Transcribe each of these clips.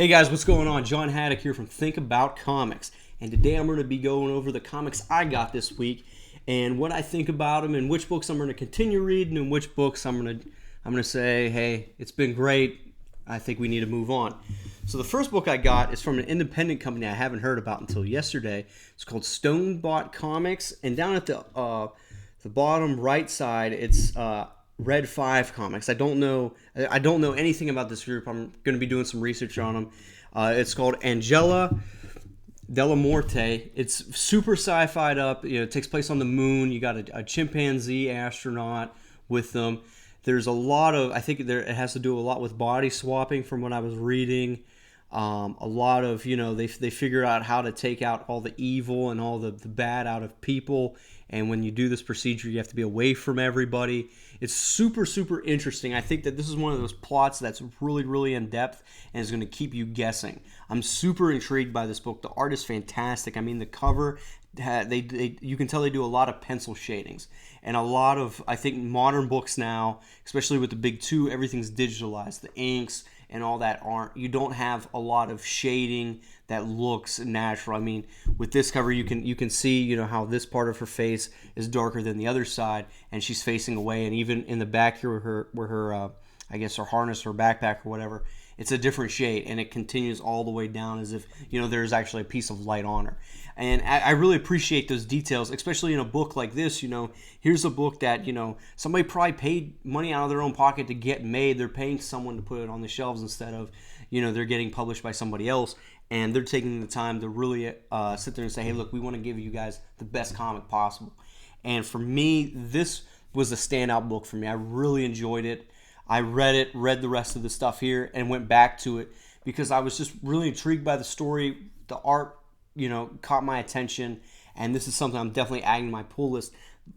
Hey guys, what's going on? John Haddock here from Think About Comics, and today I'm going to be going over the comics I got this week and what I think about them, and which books I'm going to continue reading, and which books I'm going to say, hey, it's been great. I think we need to move on. So the first book I got is from an independent company I haven't heard about until yesterday. It's called Stonebot Comics, and down at the bottom right side, it's Red 5 Comics. I don't know anything about this group. I'm going to be doing some research on them. It's called della Morte. It's super sci-fi'd up. You know, it takes place on the moon. You got a chimpanzee astronaut with them. There's a lot of, it has to do a lot with body swapping from what I was reading. A lot of, they figure out how to take out all the evil and all the bad out of people. And when you do this procedure, you have to be away from everybody. It's super, super interesting. I think that this is one of those plots that's really, really in depth and is going to keep you guessing. I'm super intrigued by this book. The art is fantastic. I mean, the cover, you can tell they do a lot of pencil shadings. And a lot of, I think, modern books now, especially with the big two, everything's digitalized. The inks and all that aren't. You don't have a lot of shading that looks natural. I mean, with this cover, you can see, how this part of her face is darker than the other side, and she's facing away. And even in the back here, where her I guess her harness, her backpack or whatever, it's a different shade, and it continues all the way down as if there's actually a piece of light on her. And I really appreciate those details, especially in a book like this. Here's a book that somebody probably paid money out of their own pocket to get made. They're paying someone to put it on the shelves instead of they're getting published by somebody else, and they're taking the time to really sit there and say, hey, look, we want to give you guys the best comic possible. And for me, this was a standout book for me. I really enjoyed it. I read the rest of the stuff here, and went back to it because I was just really intrigued by the story. The art, caught my attention, and this is something I'm definitely adding to my pull list.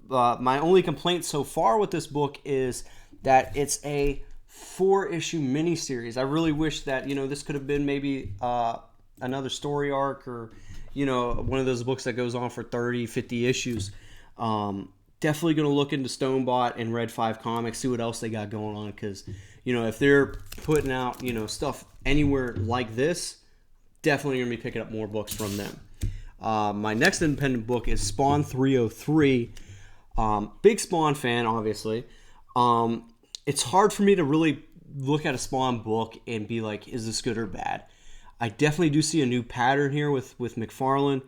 My only complaint so far with this book is that it's a 4-issue miniseries. I really wish that, this could have been maybe another story arc, or, one of those books that goes on for 30, 50 issues. Definitely going to look into Stonebot and Red 5 Comics, see what else they got going on, because, if they're putting out, stuff anywhere like this, definitely going to be picking up more books from them. My next independent book is Spawn 303. Big Spawn fan, obviously. It's hard for me to really look at a Spawn book and be like, is this good or bad? I definitely do see a new pattern here with McFarlane,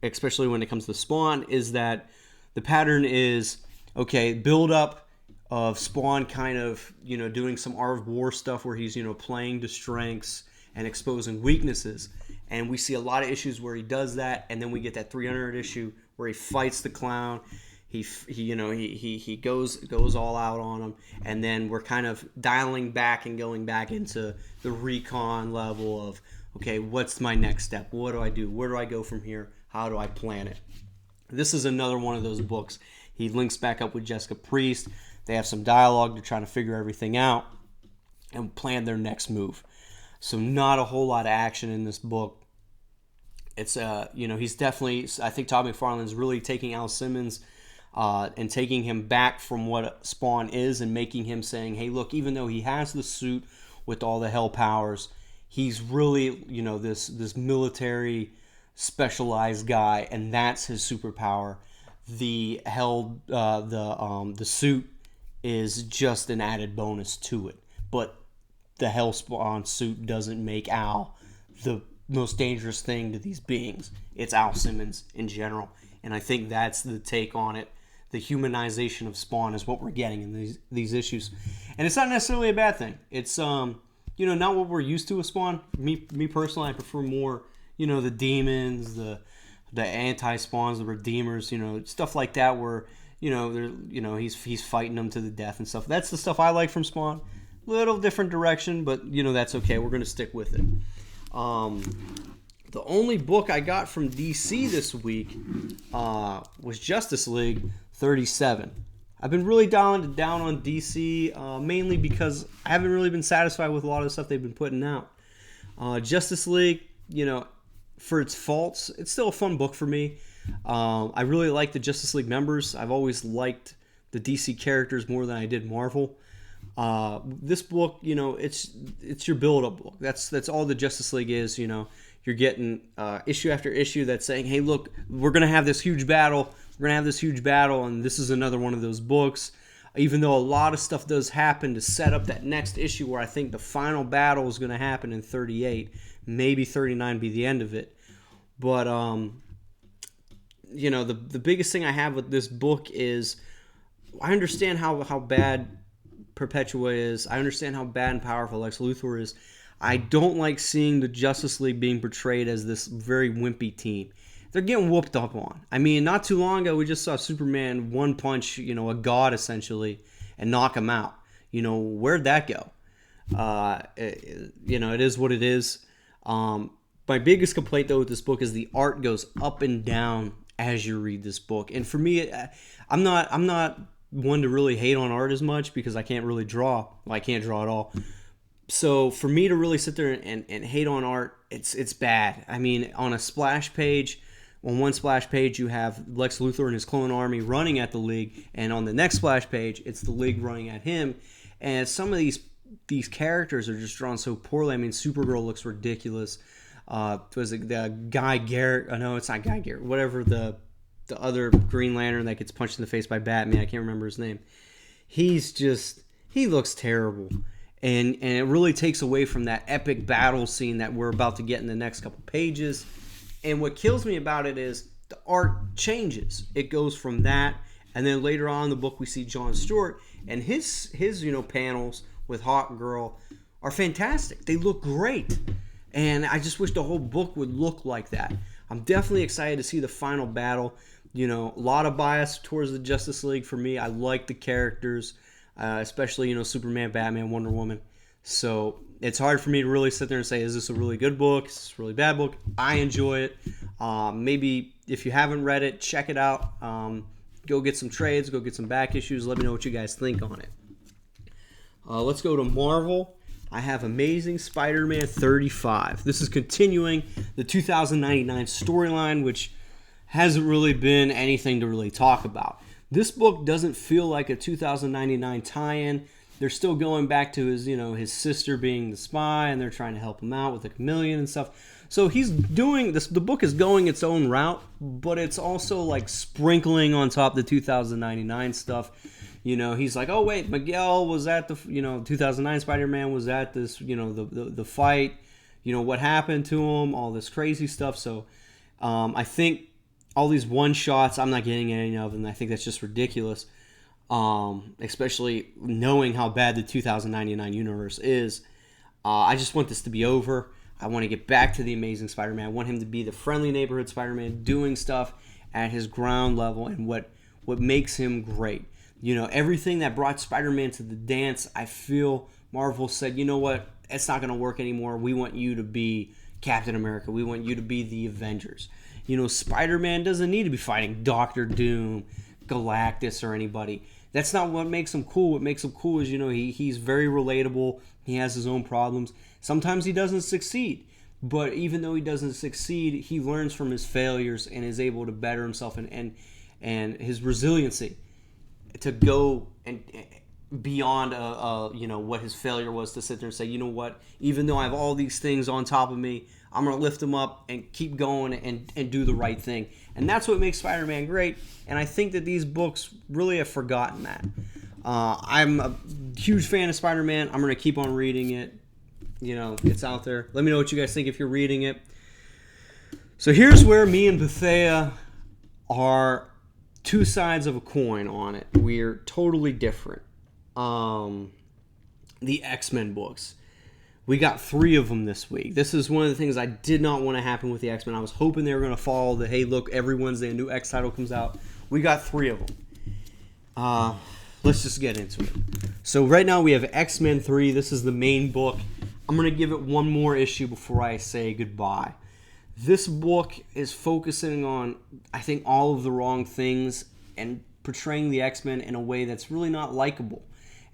especially when it comes to Spawn, is that the pattern is, okay, build up of Spawn kind of, doing some Art of War stuff where he's, playing to strengths and exposing weaknesses. And we see a lot of issues where he does that, and then we get that 300 issue where he fights the clown. He goes all out on him, and then we're kind of dialing back and going back into the recon level of, okay, what's my next step? What do I do? Where do I go from here? How do I plan it? This is another one of those books. He links back up with Jessica Priest. They have some dialogue. They're trying to figure everything out and plan their next move. So not a whole lot of action in this book. It's he's definitely, I think Todd McFarlane's really taking Al Simmons and taking him back from what Spawn is, and making him saying, hey, look, even though he has the suit with all the hell powers, he's really, this military specialized guy, and that's his superpower. The suit is just an added bonus to it, but the Hellspawn suit doesn't make Al the most dangerous thing to these beings. It's Al Simmons in general, and I think that's the take on it. The humanization of Spawn is what we're getting in these issues, and it's not necessarily a bad thing. It's not what we're used to with Spawn. Me personally, I prefer more the demons, the anti-Spawns, the Redeemers, stuff like that, where he's fighting them to the death and stuff. That's the stuff I like from Spawn. Little different direction, but that's okay. We're gonna stick with it. The only book I got from DC this week was Justice League 37. I've been really down on DC, mainly because I haven't really been satisfied with a lot of the stuff they've been putting out. Justice League, for its faults, it's still a fun book for me. I really like the Justice League members. I've always liked the DC characters more than I did Marvel. This book, it's your build-up book. That's all the Justice League is. You're getting issue after issue that's saying, hey, look, we're gonna have this huge battle. We're gonna have this huge battle, and this is another one of those books. Even though a lot of stuff does happen to set up that next issue, where I think the final battle is gonna happen in 38, maybe 39 be the end of it. But the biggest thing I have with this book is I understand how bad Perpetua is. I understand how bad and powerful Lex Luthor is. I don't like seeing the Justice League being portrayed as this very wimpy team. They're getting whooped up on. I mean, not too long ago, we just saw Superman one punch, a god essentially, and knock him out. Where'd that go? It is what it is. My biggest complaint, though, with this book is the art goes up and down as you read this book. And for me, I'm not one to really hate on art as much because I can't really draw. Well, I can't draw at all. So for me to really sit there and hate on art, it's bad. I mean, on one splash page, you have Lex Luthor and his clone army running at the League, and on the next splash page, it's the League running at him. And some of these characters are just drawn so poorly. I mean, Supergirl looks ridiculous. Was it the Guy Garrett? Oh, no, it's not Guy Garrett. Whatever the other Green Lantern that gets punched in the face by Batman. I can't remember his name. He looks terrible. And it really takes away from that epic battle scene that we're about to get in the next couple pages. And what kills me about it is the art changes. It goes from that, and then later on in the book we see Jon Stewart, and his panels with Hawk Girl are fantastic. They look great. And I just wish the whole book would look like that. I'm definitely excited to see the final battle. A lot of bias towards the Justice League for me. I like the characters, especially, Superman, Batman, Wonder Woman. So it's hard for me to really sit there and say, is this a really good book? Is this a really bad book? I enjoy it. Maybe if you haven't read it, check it out. Go get some trades, go get some back issues. Let me know what you guys think on it. Let's go to Marvel. I have Amazing Spider-Man 35. This is continuing the 2099 storyline, which hasn't really been anything to really talk about. This book doesn't feel like a 2099 tie-in. They're still going back to his sister being the spy, and they're trying to help him out with the chameleon and stuff. So he's doing this. The book is going its own route, but it's also like sprinkling on top the 2099 stuff. He's like, oh wait, Miguel was at the 2009 Spider-Man was at this the fight. What happened to him? All this crazy stuff. So I think all these one shots, I'm not getting any of them. I think that's just ridiculous. Especially knowing how bad the 2099 universe is. I just want this to be over. I want to get back to the Amazing Spider-Man. I want him to be the friendly neighborhood Spider-Man, doing stuff at his ground level and what makes him great. Everything that brought Spider-Man to the dance, I feel Marvel said, you know what, it's not going to work anymore. We want you to be Captain America. We want you to be the Avengers. Spider-Man doesn't need to be fighting Doctor Doom, Galactus, or anybody. That's not what makes him cool. What makes him cool is, he's very relatable. He has his own problems. Sometimes he doesn't succeed. But even though he doesn't succeed, he learns from his failures and is able to better himself and his resiliency to go and beyond what his failure was, to sit there and say, you know what, even though I have all these things on top of me, I'm going to lift them up and keep going and do the right thing. And that's what makes Spider-Man great. And I think that these books really have forgotten that. I'm a huge fan of Spider-Man. I'm going to keep on reading it. It's out there. Let me know what you guys think if you're reading it. So here's where me and Bethea are two sides of a coin on it. We're totally different. The X-Men books. We got 3 of them this week. This is one of the things I did not want to happen with the X-Men. I was hoping they were going to follow the, hey, look, every Wednesday a new X title comes out. We got 3 of them. Let's just get into it. So right now we have X-Men 3. This is the main book. I'm going to give it one more issue before I say goodbye. This book is focusing on, I think, all of the wrong things and portraying the X-Men in a way that's really not likable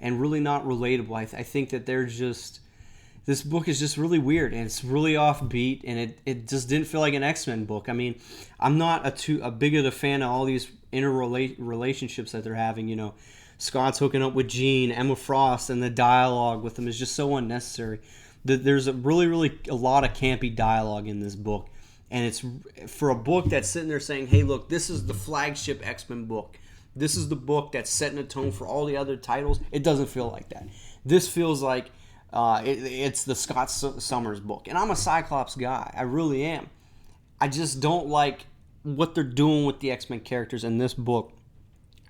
and really not relatable. I think that they're just... This book is just really weird, and it's really offbeat, and it just didn't feel like an X-Men book. I mean, I'm not a big of a fan of all these relationships that they're having. Scott's hooking up with Jean, Emma Frost, and the dialogue with them is just so unnecessary. There's a really a lot of campy dialogue in this book, and it's for a book that's sitting there saying, hey, look, this is the flagship X-Men book. This is the book that's setting a tone for all the other titles. It doesn't feel like that. This feels like it's the Scott Summers book. And I'm a Cyclops guy. I really am. I just don't like what they're doing with the X-Men characters in this book.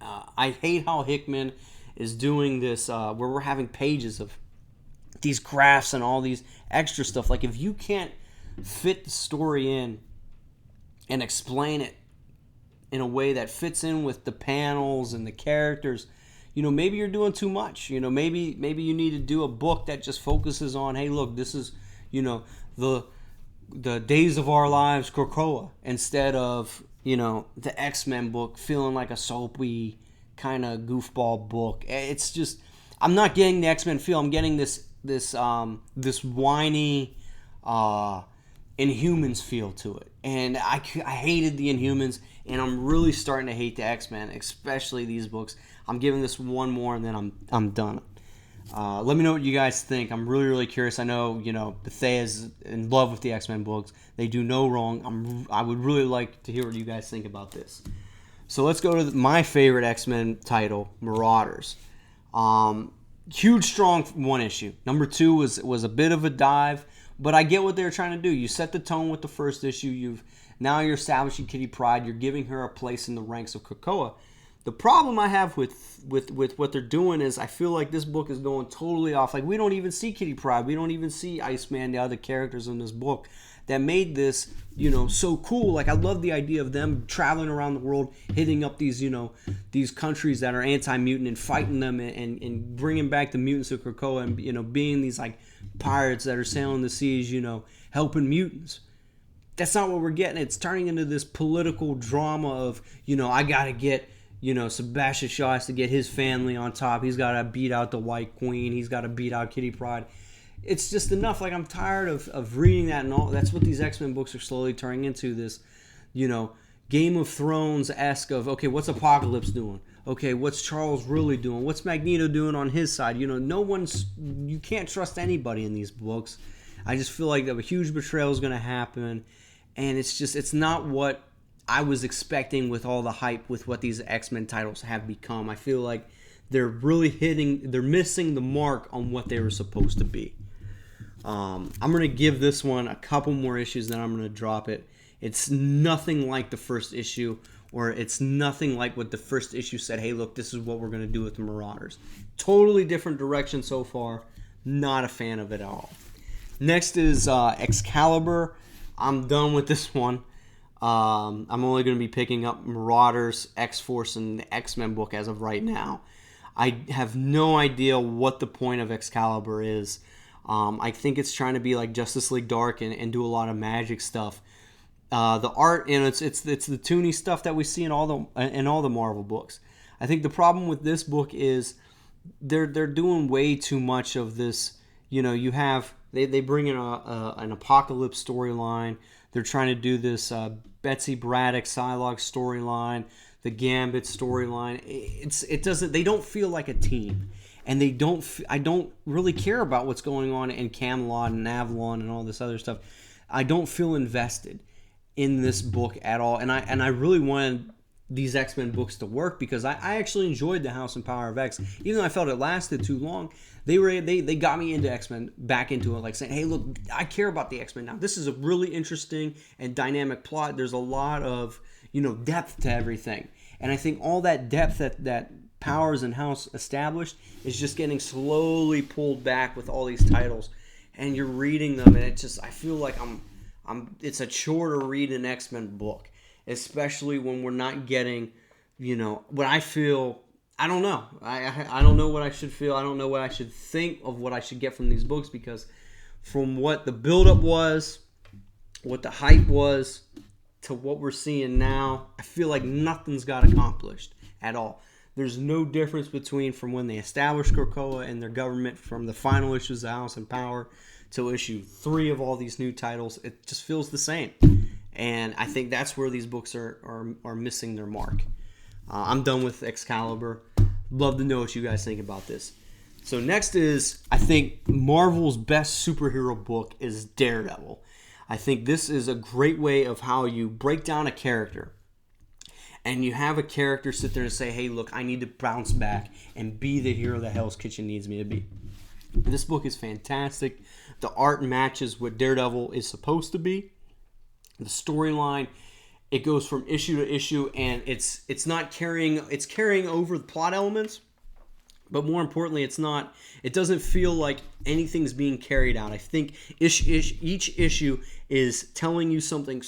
I hate how Hickman is doing this where we're having pages of these graphs and all these extra stuff. Like, if you can't fit the story in and explain it in a way that fits in with the panels and the characters, maybe you're doing too much. Maybe you need to do a book that just focuses on, hey, look, this is, the Days of Our Lives Krakoa, instead of, the X-Men book feeling like a soapy kind of goofball book. It's just, I'm not getting the X-Men feel. I'm getting this whiny Inhumans feel to it. And I hated the Inhumans, and I'm really starting to hate the X-Men, especially these books. I'm giving this one more, and then I'm done. Let me know what you guys think. I'm really curious. I know, Bethea's in love with the X-Men books. They do no wrong. I would really like to hear what you guys think about this. So let's go to my favorite X-Men title, Marauders. Huge, strong one issue. Number 2 was a bit of a dive, but I get what they're trying to do. You set the tone with the first issue. Now you're establishing Kitty Pryde. You're giving her a place in the ranks of Krakoa. The problem I have with what they're doing is I feel like this book is going totally off. Like, we don't even see Kitty Pryde. We don't even see Iceman, the other characters in this book that made this, so cool. Like, I love the idea of them traveling around the world, hitting up these, these countries that are anti-mutant and fighting them and bringing back the mutants of Krakoa and, being these, like, pirates that are sailing the seas, helping mutants. That's not what we're getting. It's turning into this political drama of, I got to get... Sebastian Shaw has to get his family on top. He's got to beat out the White Queen. He's got to beat out Kitty Pryde. It's just enough. Like, I'm tired of reading that and all. That's what these X-Men books are slowly turning into, this, Game of Thrones-esque of, okay, what's Apocalypse doing? Okay, what's Charles really doing? What's Magneto doing on his side? You can't trust anybody in these books. I just feel like a huge betrayal is going to happen. And it's not what I was expecting with all the hype with what these X-Men titles have become. I feel like they're missing the mark on what they were supposed to be. I'm going to give this one a couple more issues, then I'm going to drop it. It's nothing like the first issue, or it's nothing like what the first issue said, hey, look, this is what we're going to do with the Marauders. Totally different direction so far. Not a fan of it at all. Next is Excalibur. I'm done with this one. I'm only going to be picking up Marauders, X-Force, and the X-Men book as of right now. I have no idea what the point of Excalibur is. I think it's trying to be like Justice League Dark and do a lot of magic stuff. The art, it's the toony stuff that we see in all the Marvel books. I think the problem with this book is they're doing way too much of this. You have they bring in an Apocalypse storyline. They're trying to do this Betsy Braddock Psylocke storyline, the Gambit storyline. They don't feel like a team, and I don't really care about what's going on in Camelot and Avalon and all this other stuff. I don't feel invested in this book at all, and I really wanted these X-Men books to work because I actually enjoyed the House and Power of X, even though I felt it lasted too long. They got me into X-Men, back into it, like saying, hey, look, I care about the X-Men now. This is a really interesting and dynamic plot. There's a lot of, depth to everything. And I think all that depth that Powers and House established is just getting slowly pulled back with all these titles. And you're reading them, and I feel like it's a chore to read an X-Men book, especially when we're not getting, what I feel. I don't know. I don't know what I should feel. I don't know what I should think of what I should get from these books, because from what the buildup was, what the hype was, to what we're seeing now, I feel like nothing's got accomplished at all. There's no difference between from when they established Krakoa and their government, from the final issues of House and Power till issue 3 of all these new titles. It just feels the same. And I think that's where these books are missing their mark. I'm done with Excalibur. Love to know what you guys think about this. So next is, I think Marvel's best superhero book is Daredevil. I think this is a great way of how you break down a character. And you have a character sit there and say, hey, look, I need to bounce back and be the hero that Hell's Kitchen needs me to be. This book is fantastic. The art matches what Daredevil is supposed to be. The storyline, it goes from issue to issue, and it's carrying over the plot elements, but more importantly, it doesn't feel like anything's being carried out. I think each issue is telling you something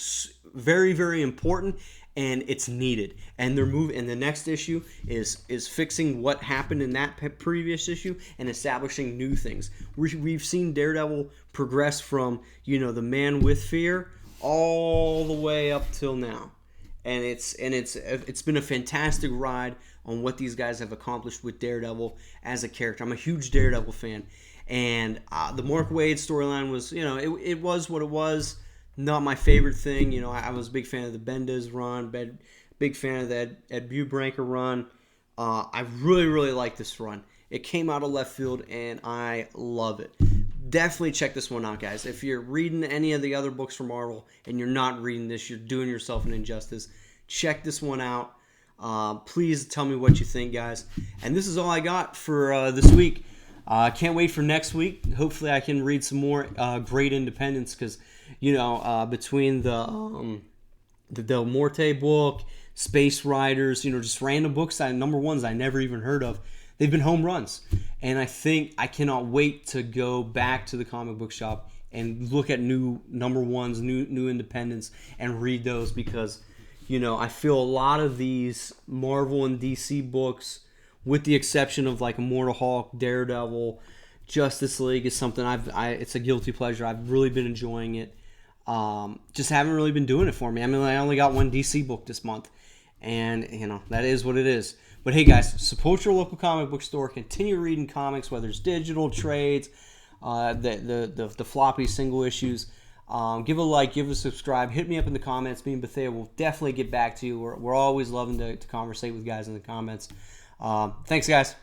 very, very important, and it's needed. And the next issue is fixing what happened in that previous issue and establishing new things. We've seen Daredevil progress from, the man with fear all the way up till now. And it's been a fantastic ride on what these guys have accomplished with Daredevil as a character. I'm a huge Daredevil fan, and the Mark Waid storyline was, it was what it was. Not my favorite thing. I was a big fan of the Bendis run, big fan of the Ed Brubaker run. I really, really like this run. It came out of left field, and I love it. Definitely check this one out, guys. If you're reading any of the other books from Marvel and you're not reading this, you're doing yourself an injustice. Check this one out. Please tell me what you think, guys. And this is all I got for this week. Can't wait for next week. Hopefully I can read some more great independents, because between the Morte book, Space Riders, just random books, number ones I never even heard of, they've been home runs. And I think I cannot wait to go back to the comic book shop and look at new number ones, new independents, and read those, because I feel a lot of these Marvel and DC books, with the exception of like Immortal Hulk, Daredevil, Justice League, is something it's a guilty pleasure. I've really been enjoying it. Just haven't really been doing it for me. I mean, I only got one DC book this month, and that is what it is. But hey, guys, support your local comic book store. Continue reading comics, whether it's digital, trades, the floppy single issues. Give a like, give a subscribe, hit me up in the comments. Me and Bethea will definitely get back to you. We're always loving to conversate with guys in the comments. Thanks, guys.